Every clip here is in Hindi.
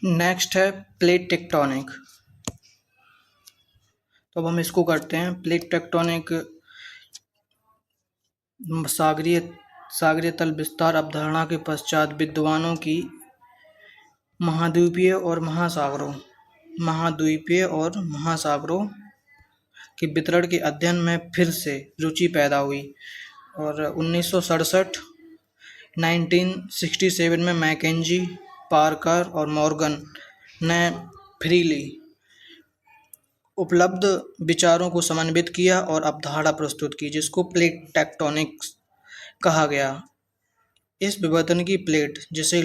नेक्स्ट है प्लेट टेक्टोनिक। तो अब हम इसको करते हैं। प्लेट टेक्टोनिक सागरीय सागरीय तल विस्तार अवधारणा के पश्चात विद्वानों की महाद्वीपीय और महासागरों के वितरण के अध्ययन में फिर से रुचि पैदा हुई और 1967 में मैकेंजी, पार्कर और मॉर्गन ने फ्रीली उपलब्ध विचारों को समन्वित किया और अवधारणा प्रस्तुत की, जिसको प्लेट टेक्टोनिक्स कहा गया। इस विवर्तन की प्लेट, जिसे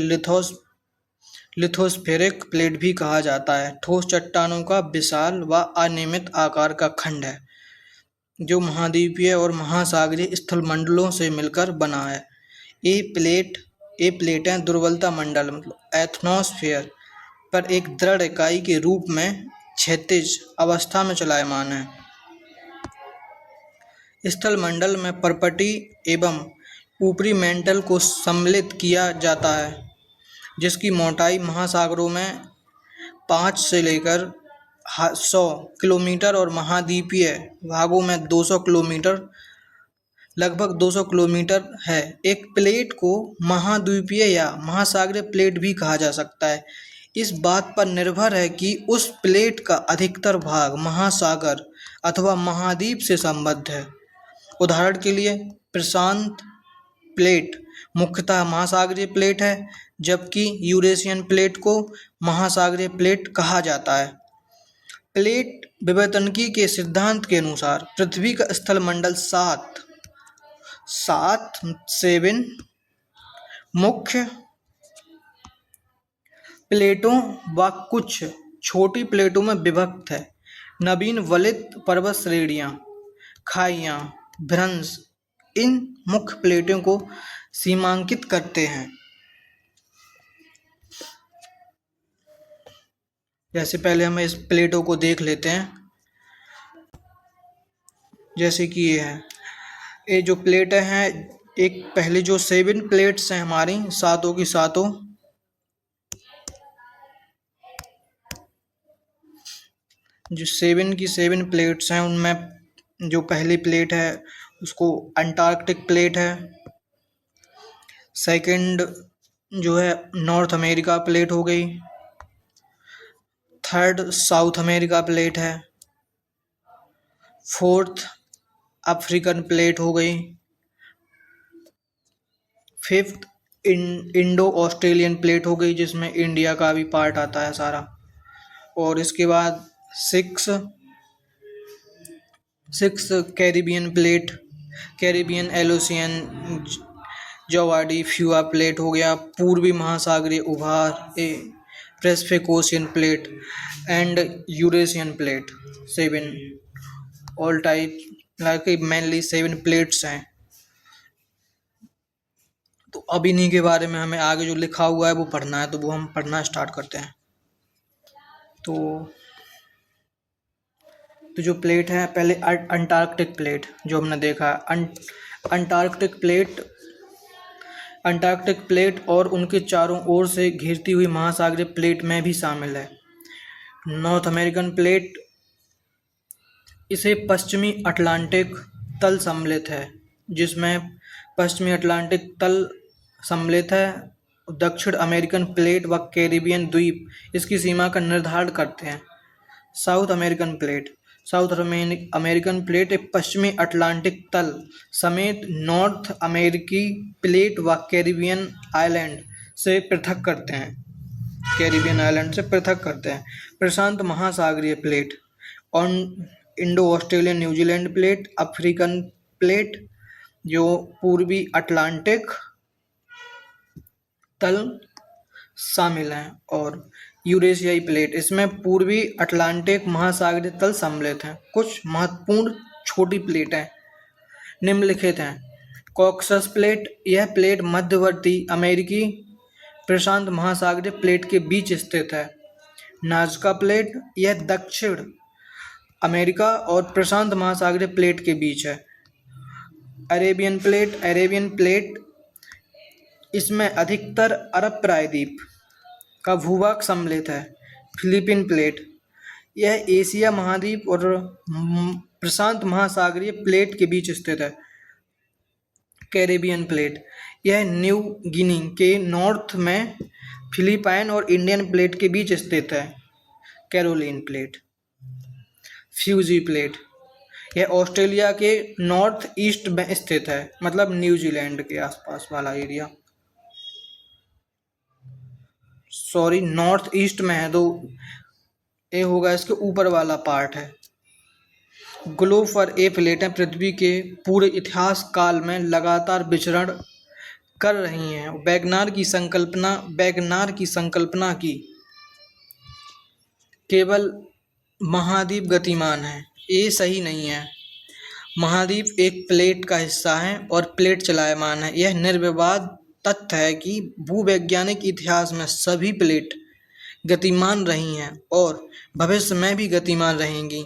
लिथोस्फेरिक प्लेट भी कहा जाता है, ठोस चट्टानों का विशाल व अनियमित आकार का खंड है जो महाद्वीपीय और महासागरीय स्थलमंडलों से मिलकर बना है। ये प्लेटें दुर्बलता मंडल एथनोस्फीयर पर एक दृढ़ इकाई के रूप में क्षैतिज अवस्था में चलायमान है। स्थलमंडल में परपटी एवं ऊपरी मेंटल को सम्मिलित किया जाता है, जिसकी मोटाई महासागरों में 5 से लेकर 100 किलोमीटर और महाद्वीपीय भागों में 200 किलोमीटर लगभग 200 किलोमीटर है। एक प्लेट को महाद्वीपीय या महासागरीय प्लेट भी कहा जा सकता है। इस बात पर निर्भर है कि उस प्लेट का अधिकतर भाग महासागर अथवा महाद्वीप से संबद्ध है। उदाहरण के लिए प्रशांत प्लेट मुख्यतः महासागरीय प्लेट है, जबकि यूरेशियन प्लेट को महासागरीय प्लेट कहा जाता है। प्लेट विवर्तनिकी के सिद्धांत के अनुसार पृथ्वी का स्थलमंडल 7 मुख्य प्लेटों व कुछ छोटी प्लेटों में विभक्त है। नवीन वलित पर्वत श्रेणियाँ, खाइयाँ, भ्रंश इन मुख्य प्लेटों को सीमांकित करते हैं। जैसे पहले हम इस प्लेटों को देख लेते हैं। जैसे कि ये जो प्लेटें हैं, एक पहले जो 7 प्लेट्स हैं हमारी, सातों की सातों, जो 7 प्लेट्स हैं उनमें जो पहली प्लेट है उसको अंटार्कटिक प्लेट है। सेकंड जो है नॉर्थ अमेरिका प्लेट हो गई। थर्ड साउथ अमेरिका प्लेट है। फोर्थ अफ्रीकन प्लेट हो गई। फिफ्थ इंडो ऑस्ट्रेलियन प्लेट हो गई, जिसमें इंडिया का भी पार्ट आता है सारा। और इसके बाद सिक्स कैरिबियन प्लेट, कैरिबियन एलोसियन जोवाडी फ्यूआ प्लेट हो गया। पूर्वी महासागरीय उभार Pacific ocean plate and Eurasian plate. 7 all type like mainly 7 plates हैं। तो अब इन्हीं के बारे में हमें आगे जो लिखा हुआ है वो पढ़ना है, तो वो हम पढ़ना स्टार्ट करते हैं। तो जो प्लेट है, पहले अंटार्कटिक प्लेट जो हमने देखा, अंटार्कटिक प्लेट और उनके चारों ओर से घिरती हुई महासागरीय प्लेट में भी शामिल है। नॉर्थ अमेरिकन प्लेट, इसे पश्चिमी अटलांटिक तल सम्मिलित है, जिसमें पश्चिमी अटलांटिक तल सम्मिलित है। दक्षिण अमेरिकन प्लेट व कैरिबियन द्वीप इसकी सीमा का निर्धारण करते हैं। साउथ अमेरिकन प्लेट एक पश्चिमी अटलांटिक तल समेत नॉर्थ अमेरिकी प्लेट व कैरिबियन आइलैंड से पृथक करते हैं। प्रशांत महासागरीय प्लेट और Indo Australian New Zealand plate, African plate जो पूर्वी अटलांटिक तल शामिल हैं, और यूरेशियाई प्लेट, इसमें पूर्वी अटलांटिक महासागरीय तल सम्मिलित हैं। कुछ महत्वपूर्ण छोटी प्लेटें निम्नलिखित हैं। कॉकसस प्लेट, यह प्लेट मध्यवर्ती अमेरिकी प्रशांत महासागरीय प्लेट के बीच स्थित है। नाजका प्लेट, यह दक्षिण अमेरिका और प्रशांत महासागरीय प्लेट के बीच है। अरेबियन प्लेट, इसमें अधिकतर अरब प्रायद्वीप का भूभाग सम्मिलित है। फिलीपीन प्लेट, यह एशिया महाद्वीप और प्रशांत महासागरीय प्लेट के बीच स्थित है। कैरेबियन प्लेट, यह न्यू गिनी के नॉर्थ में फिलीपाइन और इंडियन प्लेट के बीच स्थित है। Caroline plate. फ्यूजी प्लेट, यह ऑस्ट्रेलिया के नॉर्थ ईस्ट में स्थित है, मतलब न्यूजीलैंड के आसपास वाला एरिया। सॉरी, नॉर्थ ईस्ट में है तो ये होगा इसके ऊपर वाला पार्ट है। ग्लोब पर ये प्लेटें पृथ्वी के पूरे इतिहास काल में लगातार विचरण कर रही हैं। वैगनार की संकल्पना की केवल महाद्वीप गतिमान है, ये सही नहीं है। महाद्वीप एक प्लेट का हिस्सा है और प्लेट चलायमान है। यह निर्विवाद तथ्य है कि भूवैज्ञानिक इतिहास में सभी प्लेट गतिमान रही हैं और भविष्य में भी गतिमान रहेंगी।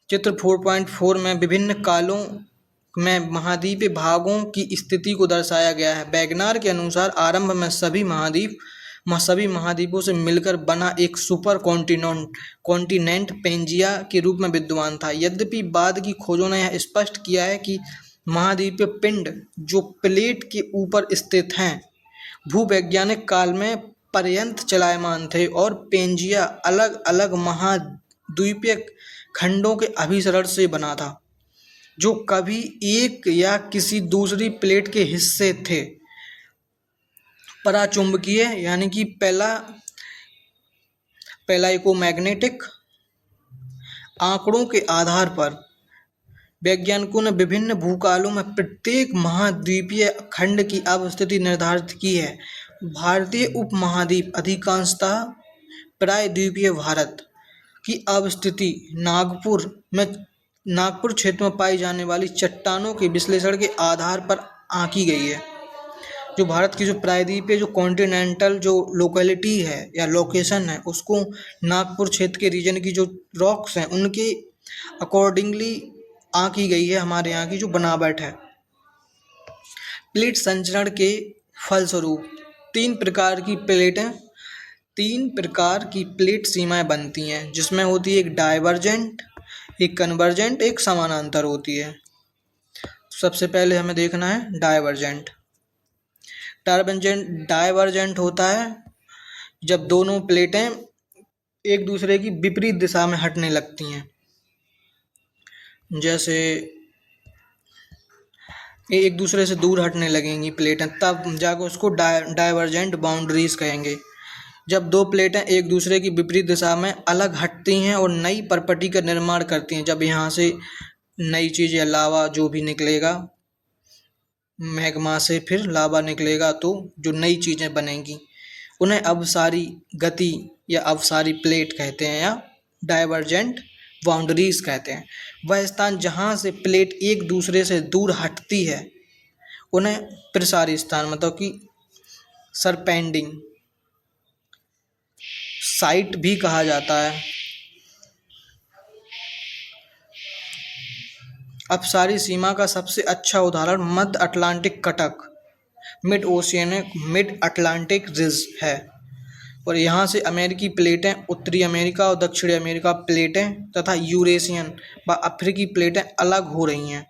चित्र 4.4 में विभिन्न कालों में महाद्वीपीय भागों की स्थिति को दर्शाया गया है। वैगनार के अनुसार आरंभ में सभी महाद्वीपों से मिलकर बना एक सुपर कॉन्टिनेंट पेंजिया के रूप में विद्यमान था। यद्यपि बाद की खोजों ने यह स्पष्ट किया है कि महाद्वीपीय पिंड जो प्लेट के ऊपर स्थित हैं भूवैज्ञानिक काल में पर्यंत चलायमान थे और पेंजिया अलग अलग महाद्वीपीय खंडों के अभिसरण से बना था जो कभी एक या किसी दूसरी प्लेट के हिस्से थे। पराचुंबकीय यानी कि पैलाइकोमैग्नेटिक आंकड़ों के आधार पर वैज्ञानिकों ने विभिन्न भूकालों में प्रत्येक महाद्वीपीय खंड की अवस्थिति निर्धारित की है। भारतीय उपमहाद्वीप अधिकांशतः प्रायद्वीपीय भारत की अवस्थिति नागपुर क्षेत्र में पाई जाने वाली चट्टानों के विश्लेषण के आधार पर आंकी गई है। जो भारत की जो प्रायद्वीपीय जो कॉन्टिनेंटल जो लोकेलिटी है या लोकेशन है उसको नागपुर क्षेत्र के रीजन की जो रॉक्स हैं उनके अकॉर्डिंगली आंकी गई है हमारे यहाँ की जो बनावट है। प्लेट संचरण के फलस्वरूप तीन प्रकार की प्लेट सीमाएं बनती हैं जिसमें होती है एक डाइवर्जेंट, एक कन्वर्जेंट, एक समानांतर होती है। सबसे पहले हमें देखना है डाइवर्जेंट। डाइवर्जेंट होता है जब दोनों प्लेटें एक दूसरे की विपरीत दिशा में हटने लगती हैं, जैसे एक दूसरे से दूर हटने लगेंगी प्लेटें, तब जाकर उसको डाइवर्जेंट बाउंड्रीज कहेंगे। जब दो प्लेटें एक दूसरे की विपरीत दिशा में अलग हटती हैं और नई परपटी का निर्माण करती हैं, जब यहाँ से नई चीज़ या लावा जो भी निकलेगा, मैग्मा से फिर लावा निकलेगा तो जो नई चीज़ें बनेंगी उन्हें अवसारी गति या अवसारी प्लेट कहते हैं या डाइवर्जेंट बाउंड्रीज कहते हैं। वह स्थान जहाँ से प्लेट एक दूसरे से दूर हटती है उन्हें प्रसारी स्थान मतलब कि सरपेंडिंग साइट भी कहा जाता है। अपसारी सीमा का सबसे अच्छा उदाहरण मध्य अटलांटिक कटक मिड अटलांटिक रिज है और यहाँ से अमेरिकी प्लेटें, उत्तरी अमेरिका और दक्षिणी अमेरिका प्लेटें तथा यूरेशियन व अफ्रीकी प्लेटें अलग हो रही हैं।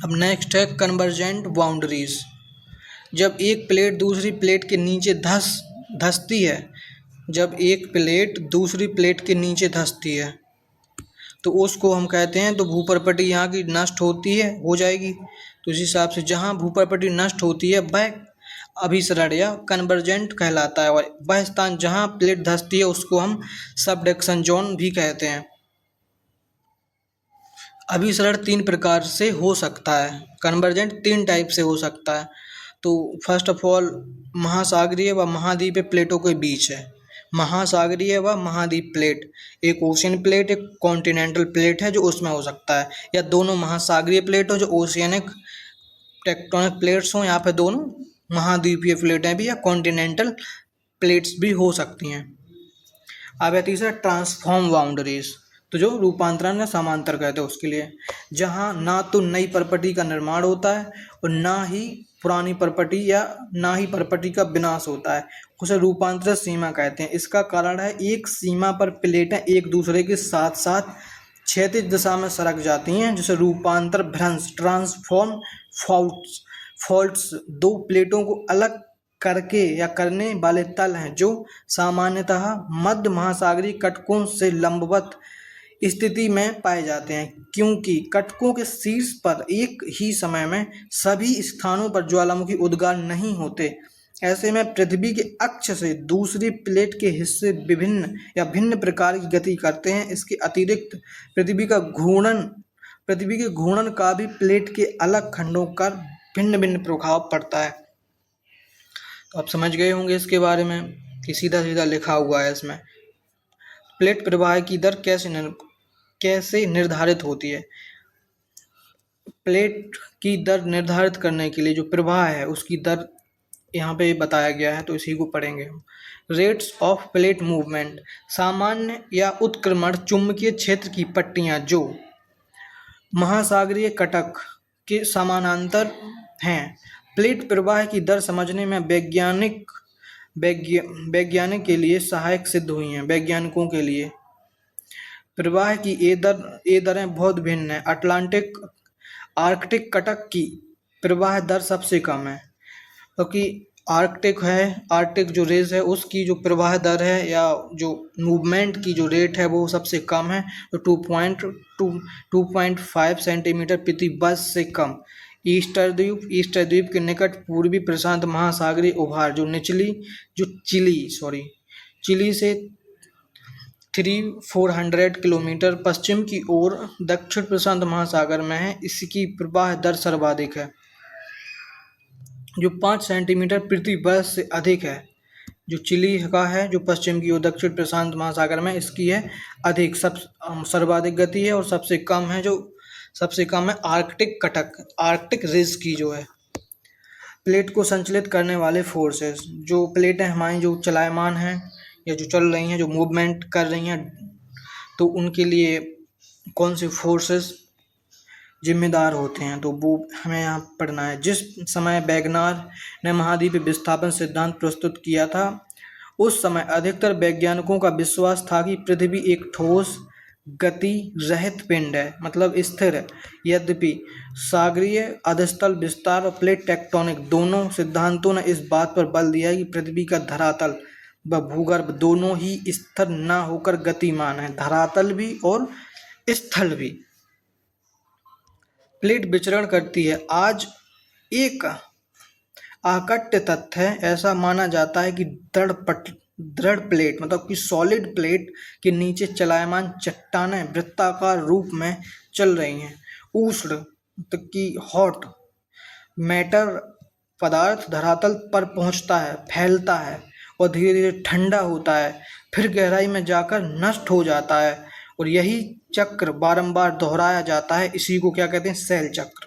अब नेक्स्ट है कन्वर्जेंट बाउंड्रीज। जब एक प्लेट दूसरी प्लेट के नीचे धंसती है जब एक प्लेट दूसरी प्लेट के नीचे धंसती है तो उसको हम कहते हैं, तो भूपरपटी यहाँ की नष्ट हो जाएगी। तो इस हिसाब से जहाँ भूपरपटी नष्ट होती है वह अभिसरण या कन्वर्जेंट कहलाता है और वह स्थान जहाँ प्लेट धंसती है उसको हम सबडक्शन जोन भी कहते हैं। अभिसरण तीन प्रकार से हो सकता है, कन्वर्जेंट तीन टाइप से हो सकता है। तो फर्स्ट ऑफ ऑल महासागरीय व महाद्वीपीय प्लेटों के बीच है। महासागरीय व महाद्वीप प्लेट, एक ओशियन प्लेट एक कॉन्टिनेंटल प्लेट है जो उसमें हो सकता है, या दोनों महासागरीय प्लेट हो जो ओशियनिक टेक्टोनिक प्लेट्स हों, यहाँ पे दोनों महाद्वीपीय प्लेटें भी या कॉन्टिनेंटल प्लेट्स भी हो सकती हैं। अब है तीसरा ट्रांसफॉर्म बाउंड्रीज, तो जो रूपांतरण या समांतर कहते हैं उसके लिए, जहाँ ना तो नई प्रॉपर्टी का निर्माण होता है और ना ही पुरानी परपटी या नाही परपटी का विनाश होता है, उसे रूपांतरित सीमा कहते हैं। इसका कारण है एक सीमा पर प्लेटें एक दूसरे के साथ साथ क्षैतिज दिशा में सरक जाती हैं, जिसे रूपांतर भ्रंश ट्रांसफॉर्म फॉल्ट्स दो प्लेटों को अलग करके या करने वाले तल हैं जो सामान्यतः मध्य महासागरीय कटकों से लंबवत स्थिति में पाए जाते हैं, क्योंकि कटकों के शीर्ष पर एक ही समय में सभी स्थानों पर ज्वालामुखी उद्गार नहीं होते। ऐसे में पृथ्वी के अक्ष से दूसरी प्लेट के हिस्से विभिन्न या भिन्न प्रकार की गति करते हैं। इसके अतिरिक्त पृथ्वी के घूर्णन का भी प्लेट के अलग खंडों का भिन्न भिन्न प्रभाव पड़ता है। तो आप समझ गए होंगे इसके बारे में कि सीधा सीधा लिखा हुआ है इसमें। प्लेट प्रवाह की दर कैसे निर्धारित होती है। प्लेट की दर निर्धारित करने के लिए जो प्रवाह है उसकी दर यहाँ पे बताया गया है, तो इसी को पढ़ेंगे हम। रेट्स ऑफ प्लेट मूवमेंट, सामान्य या उत्क्रमण चुंबकीय क्षेत्र की पट्टियाँ जो महासागरीय कटक के समानांतर हैं। प्लेट प्रवाह की दर समझने में वैज्ञानिक के लिए सहायक सिद्ध हुई हैं। वैज्ञानिकों के लिए प्रवाह की ये दरें बहुत भिन्न हैं। आर्कटिक कटक की प्रवाह दर सबसे कम है, क्योंकि आर्कटिक जो रेस है उसकी जो प्रवाह दर है या जो मूवमेंट की जो रेट है वो सबसे कम है, तो 2.5 सेंटीमीटर प्रति वर्ष से कम। ईस्टर द्वीप के निकट पूर्वी प्रशांत महासागरीय उभार जो चिली से 400 किलोमीटर पश्चिम की ओर दक्षिण प्रशांत महासागर में है, इसकी प्रवाह दर सर्वाधिक है, जो 5 सेंटीमीटर प्रति वर्ष से अधिक है। जो चिली का है जो पश्चिम की ओर दक्षिण प्रशांत महासागर में, इसकी है अधिक सर्वाधिक गति है, और सबसे कम है आर्कटिक रिज की जो है। प्लेट को संचालित करने वाले फोर्सेस, जो प्लेटें हमारी जो चलायमान हैं या जो चल रही हैं, जो मूवमेंट कर रही हैं, तो उनके लिए कौन से फोर्सेस जिम्मेदार होते हैं, तो वो हमें यहाँ पढ़ना है। जिस समय वैगनार ने महाद्वीपीय विस्थापन सिद्धांत प्रस्तुत किया था, उस समय अधिकतर वैज्ञानिकों का विश्वास था कि पृथ्वी एक ठोस गति रहित पिंड है, मतलब स्थिर है। यद्यपि सागरीय अधस्तल विस्तार और प्लेट टेक्टोनिक दोनों सिद्धांतों ने इस बात पर बल दिया कि पृथ्वी का धरातल व भूगर्भ दोनों ही स्थिर न होकर गतिमान है, धरातल भी और स्थल भी। प्लेट विचरण करती है। आज एक अकट्य तथ्य है, ऐसा माना जाता है कि दृढ़ प्लेट मतलब कि सॉलिड प्लेट के नीचे चलायमान चट्टानें वृत्ताकार रूप में चल रही हैं। उष्ण की हॉट मैटर पदार्थ धरातल पर पहुंचता है, फैलता है और धीरे धीरे ठंडा होता है, फिर गहराई में जाकर नष्ट हो जाता है, और यही चक्र बारंबार दोहराया जाता है। इसी को क्या कहते हैं, सेल चक्र।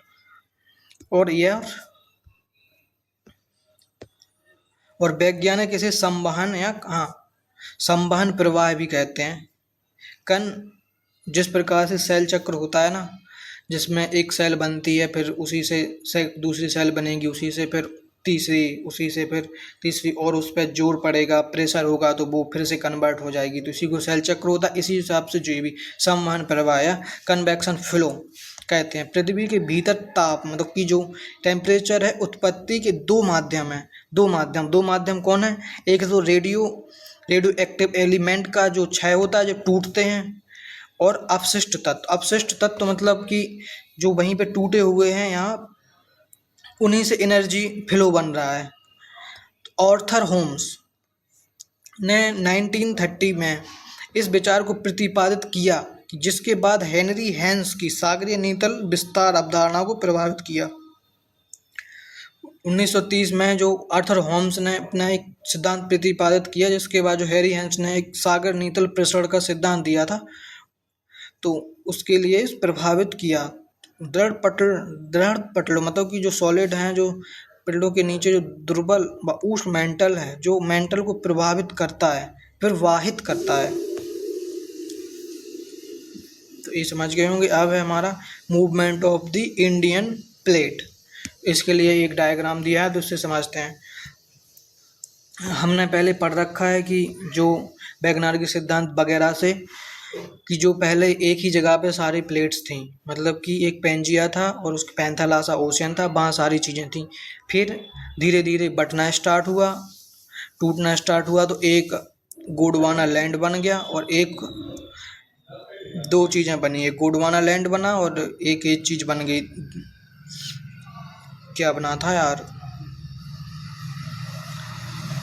और वैज्ञानिक इसे संवहन प्रवाह भी कहते हैं। जिस प्रकार से सेल चक्र होता है ना, जिसमें एक सेल बनती है, फिर उसी से दूसरी सेल बनेगी, उसी से फिर तीसरी, और उस पर जोर पड़ेगा, प्रेशर होगा तो वो फिर से कन्वर्ट हो जाएगी, तो इसी को सेल चक्र होता है। इसी हिसाब से जो भी संवहन प्रवाह या कन्वेक्शन फ्लो कहते हैं। पृथ्वी के भीतर ताप मतलब कि जो टेम्परेचर है, उत्पत्ति के दो माध्यम कौन है, एक तो रेडियो एक्टिव एलिमेंट का जो क्षय होता है, जो टूटते हैं, और अपशिष्ट तत्व मतलब कि जो वहीं पे टूटे हुए हैं, यहाँ उन्हीं से एनर्जी फ्लो बन रहा है। आर्थर होम्स ने 1930 में इस विचार को प्रतिपादित किया, जिसके बाद हेनरी हैंस की सागरीय नीतल विस्तार अवधारणा को प्रभावित किया। 1930 में जो आर्थर होम्स ने अपना एक सिद्धांत प्रतिपादित किया, जिसके बाद जो हैरी हैंस ने एक सागर नीतल प्रसरण का सिद्धांत दिया था, तो उसके लिए प्रभावित किया। दृढ़ पटलों मतलब कि जो सॉलिड हैं, जो पिंडों के नीचे जो दुर्बल व उष्ण मेंटल है, जो मेंटल को प्रभावित करता है, फिर वाहित करता है। तो ये समझ गए होंगे। अब है हमारा movement of the Indian plate. इसके लिए एक डायग्राम दिया है तो उससे समझते हैं। हमने पहले पढ़ रखा है कि जो वैज्ञानिक सिद्धांत वगैरह से कि जो पहले एक ही जगह पे सारी प्लेट्स थी, मतलब कि एक पेंजिया था और उसके पैंथालासा ओशियन था, वहाँ सारी चीज़ें थी। फिर धीरे धीरे बटना स्टार्ट हुआ, टूटना स्टार्ट हुआ, तो एक गोंडवाना लैंड बन गया और एक दो चीज़ें बनी, एक गोंडवाना लैंड बना और एक चीज़ बन गई, क्या बना था यार,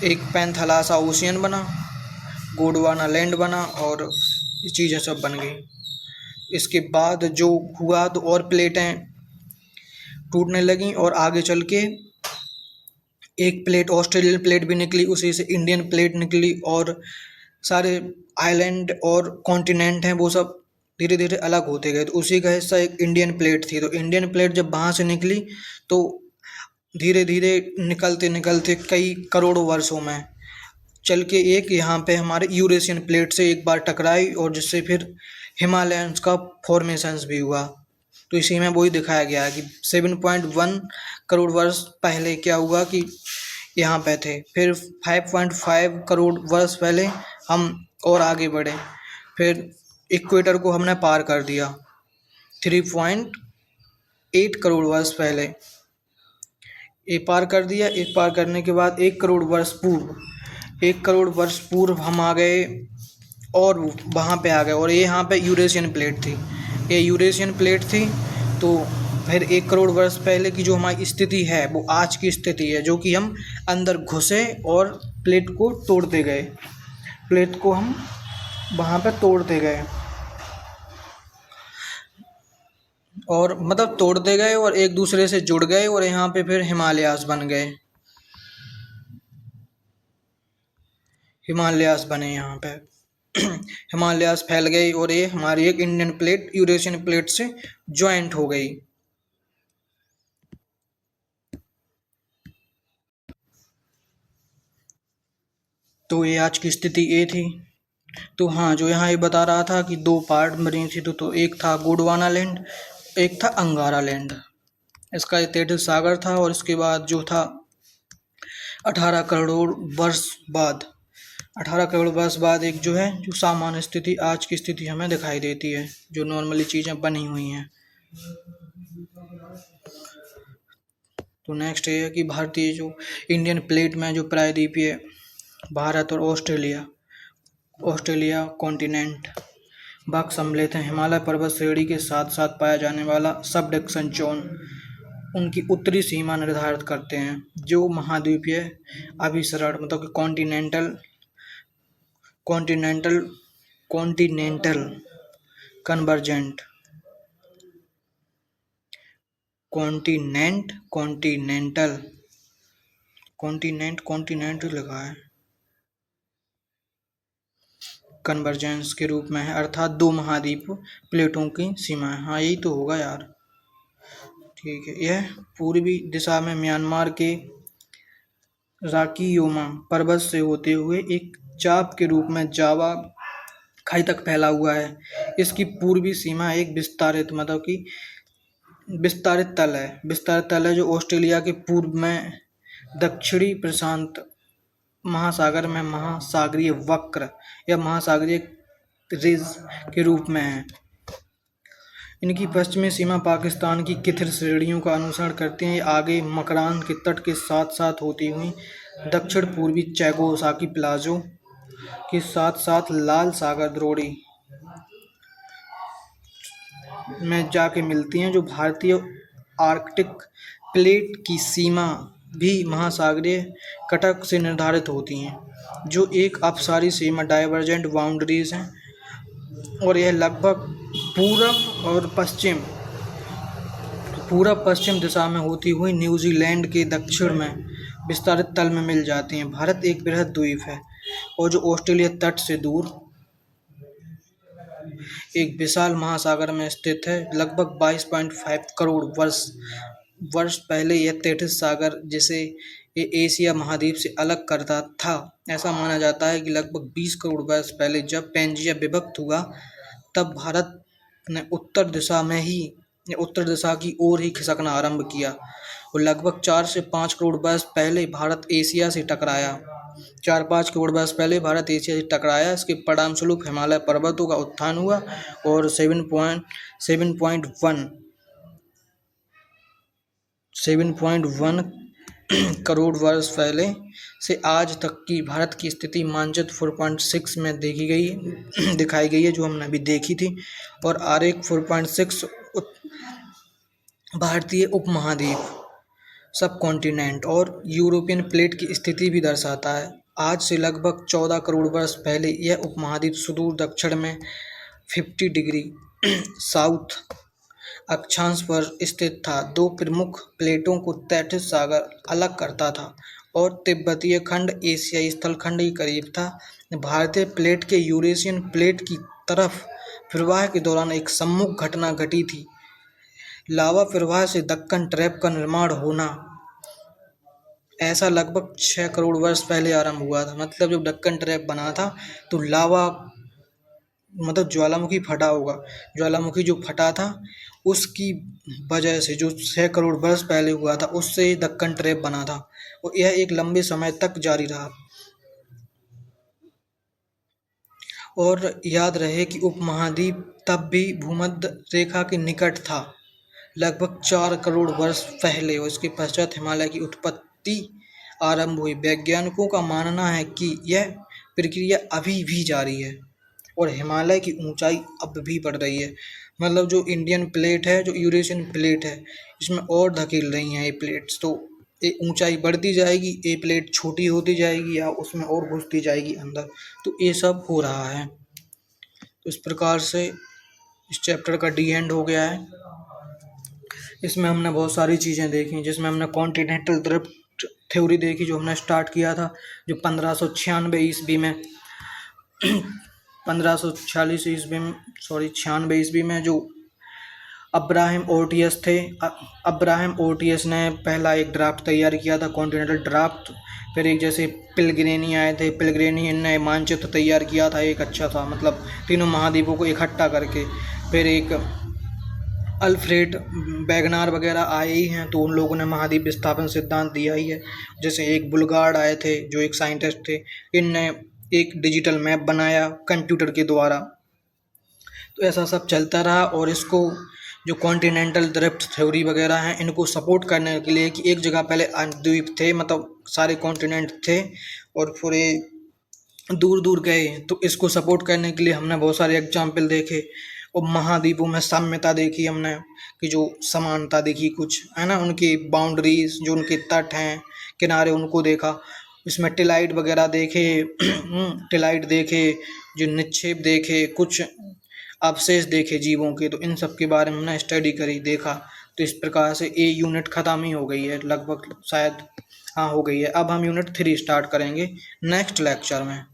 एक पैंथालासा ओशियन बना, गोंडवाना लैंड बना और ये चीज़ें सब बन गई। इसके बाद जो हुआ तो और प्लेटें टूटने लगीं और आगे चल के एक प्लेट ऑस्ट्रेलियन प्लेट भी निकली, उसी से इंडियन प्लेट निकली और सारे आइलैंड और कॉन्टिनेंट हैं वो सब धीरे धीरे अलग होते गए। तो उसी का हिस्सा एक इंडियन प्लेट थी। तो इंडियन प्लेट जब वहाँ से निकली तो धीरे धीरे निकलते निकलते कई करोड़ों वर्षों में चल के एक यहाँ पे हमारे यूरेशियन प्लेट से एक बार टकराई और जिससे फिर हिमालयंस का फॉर्मेशंस भी हुआ। तो इसी में वही दिखाया गया है कि 7.1 करोड़ वर्ष पहले क्या हुआ कि यहाँ पे थे, फिर 5.5 करोड़ वर्ष पहले हम और आगे बढ़े, फिर इक्वेटर को हमने पार कर दिया 3.8 करोड़ वर्ष पहले, ये पार कर दिया। ये पार करने के बाद 1 करोड़ वर्ष पूर्व हम आ गए और वहाँ पे आ गए और ये यहाँ पे यूरेशियन प्लेट थी, ये यूरेशियन प्लेट थी। तो फिर 1 करोड़ वर्ष पहले की जो हमारी स्थिति है वो आज की स्थिति है, जो कि हम अंदर घुसे और प्लेट को तोड़ते गए, प्लेट को हम वहाँ पे तोड़ते गए और मतलब तोड़ते गए और एक दूसरे से जुड़ गए और यहाँ पे फिर हिमालयास बन गए, हिमालयास बने यहाँ पे हिमालयास फैल गई और ये हमारी एक इंडियन प्लेट यूरेशियन प्लेट से ज्वाइंट हो गई। तो ये आज की स्थिति ये थी। तो हाँ, जो यहाँ ये बता रहा था कि दो पार्ट बनी थी, तो एक था गोंडवाना लैंड, एक था अंगारा लैंड। इसका तैतीस सागर था और इसके बाद जो था 18 करोड़ वर्ष बाद 18 करोड़ वर्ष बाद एक जो है जो सामान्य स्थिति आज की स्थिति हमें दिखाई देती है, जो नॉर्मली चीज़ें बनी हुई हैं। तो नेक्स्ट ये है कि भारतीय जो इंडियन प्लेट में जो प्रायद्वीपीय भारत और ऑस्ट्रेलिया कॉन्टिनेंट भाग सम्मिलित हैं। हिमालय पर्वत श्रेणी के साथ साथ पाया जाने वाला सबडक्शन जोन उनकी उत्तरी सीमा निर्धारित करते हैं, जो महाद्वीपीय अभिसरण मतलब कि कॉन्टिनेंटल कन्वर्जेंट कॉन्टिनेंट लिखा है, कन्वर्जेंस के रूप में है, अर्थात दो महाद्वीप प्लेटों की सीमा है। हाँ, यही तो होगा यार, ठीक है। यह पूर्वी दिशा में म्यांमार के राकियोमा पर्वत से होते हुए एक चाप के रूप में जावा खाई तक फैला हुआ है। इसकी पूर्वी सीमा एक विस्तारित मतलब कि विस्तारित तल है जो ऑस्ट्रेलिया के पूर्व में दक्षिणी प्रशांत महासागर में महासागरीय वक्र या महासागरीय रिज के रूप में है। इनकी पश्चिमी सीमा पाकिस्तान की किथर श्रेणियों का अनुसरण करते हैं। आगे मकरान के तट के साथ साथ होती हुई दक्षिण पूर्वी चैगोसाकी प्लाजो के साथ साथ लाल सागर द्रोणी में जाके मिलती हैं, जो भारतीय आर्कटिक प्लेट की सीमा भी महासागरीय कटक से निर्धारित होती हैं, जो एक अपसारी सीमा डाइवर्जेंट बाउंड्रीज हैं और यह लगभग पूरब पश्चिम दिशा में होती हुई न्यूजीलैंड के दक्षिण में विस्तारित तल में मिल जाती हैं। भारत एक वृहद द्वीप है और जो ऑस्ट्रेलिया तट से दूर एक विशाल महासागर में स्थित है। लगभग 22.5 करोड़ वर्ष पहले यह तैतीस सागर जिसे ये एशिया महाद्वीप से अलग करता था। ऐसा माना जाता है कि लगभग 20 करोड़ वर्ष पहले जब पैंजिया विभक्त हुआ तब भारत ने उत्तर दिशा की ओर ही खिसकना आरंभ किया और लगभग 4 से 5 करोड़ वर्ष पहले भारत एशिया से टकराया। 4-5 करोड़ वर्ष पहले भारत एशिया से टकराया। इसके परिणाम स्वरूप हिमालय पर्वतों का उत्थान हुआ और 7.1 करोड़ वर्ष पहले से आज तक की भारत की स्थिति मानचित्र 4.6 में दिखाई गई है, जो हमने अभी देखी थी। और आरेख 4.6 भारतीय उपमहाद्वीप, सब कॉन्टिनेंट और यूरोपियन प्लेट की स्थिति भी दर्शाता है। आज से लगभग 14 करोड़ वर्ष पहले यह उपमहाद्वीप सुदूर दक्षिण में 50 डिग्री साउथ अक्षांश पर स्थित था। दो प्रमुख प्लेटों को तैथिस सागर अलग करता था और तिब्बतीय खंड एशियाई स्थलखंड के करीब था। भारतीय प्लेट के यूरेशियन प्लेट की तरफ प्रवाह के दौरान एक सम्मुख घटना घटी थी। लावा प्रवाह से दक्कन ट्रैप का निर्माण होना ऐसा लगभग 6 करोड़ वर्ष पहले आरंभ हुआ था। मतलब जब दक्कन ट्रैप बना था तो लावा मतलब ज्वालामुखी फटा होगा। ज्वालामुखी जो फटा था उसकी वजह से, जो 6 करोड़ वर्ष पहले हुआ था, उससे दक्कन ट्रैप बना था और यह एक लंबे समय तक जारी रहा। और याद रहे कि उपमहाद्वीप तब भी भूमध्य रेखा के निकट था, लगभग 4 करोड़ वर्ष पहले, और इसके पश्चात हिमालय की उत्पत्ति आरंभ हुई। वैज्ञानिकों का मानना है कि यह प्रक्रिया अभी भी जारी है और हिमालय की ऊंचाई अब भी बढ़ रही है। मतलब जो इंडियन प्लेट है, जो यूरेशियन प्लेट है, इसमें और धकेल रही हैं ये प्लेट्स, तो ये ऊंचाई बढ़ती जाएगी, ये प्लेट छोटी होती जाएगी या उसमें और घुसती जाएगी अंदर। तो ये सब हो रहा है। तो इस प्रकार से इस चैप्टर का डी एंड हो गया है। इसमें हमने बहुत सारी चीज़ें देखी, जिसमें हमने कॉन्टिनेंटल ड्रिफ्ट थ्योरी देखी, जो हमने स्टार्ट किया था, जो 1596 ईस्वी में 1546 ईस्वी में 96 ईस्वी में जो अब्राहम ओर्टियस थे। अब्राहम ओर्टियस ने पहला एक ड्राफ्ट तैयार किया था, कॉन्टिनेंटल ड्राफ्ट। फिर एक जैसे पिलग्रेनी आए थे, पिलग्रेनी ने मानचित्र तैयार किया था एक अच्छा था, मतलब तीनों महाद्वीपों को इकट्ठा करके। फिर एक अल्फ्रेड बैगनार वगैरह आए ही हैं, तो उन लोगों ने महाद्वीप विस्थापन सिद्धांत दिया ही है। जैसे एक बुलगार्ड आए थे, जो एक साइंटिस्ट थे, इनने एक डिजिटल मैप बनाया कंप्यूटर के द्वारा। तो ऐसा सब चलता रहा और इसको जो कॉन्टिनेंटल ड्रिफ्ट थ्योरी वगैरह हैं, इनको सपोर्ट करने के लिए कि एक जगह पहले द्वीप थे, मतलब सारे कॉन्टिनेंट थे और पूरे दूर दूर गए। तो इसको सपोर्ट करने के लिए हमने बहुत सारे एग्जाम्पल देखे और महाद्वीपों में साम्यता देखी हमने, कि जो समानता देखी कुछ, है ना, उनकी बाउंड्रीज, जो उनके तट हैं, किनारे, उनको देखा। इसमें टिलाइट वगैरह देखे टिलाइट देखे, जो निक्षेप देखे, कुछ अवशेष देखे जीवों के। तो इन सब के बारे में हमने स्टडी करी, देखा। तो इस प्रकार से ए यूनिट ख़त्म ही हो गई है लगभग, शायद हाँ हो गई है। अब हम यूनिट 3 स्टार्ट करेंगे नेक्स्ट लेक्चर में।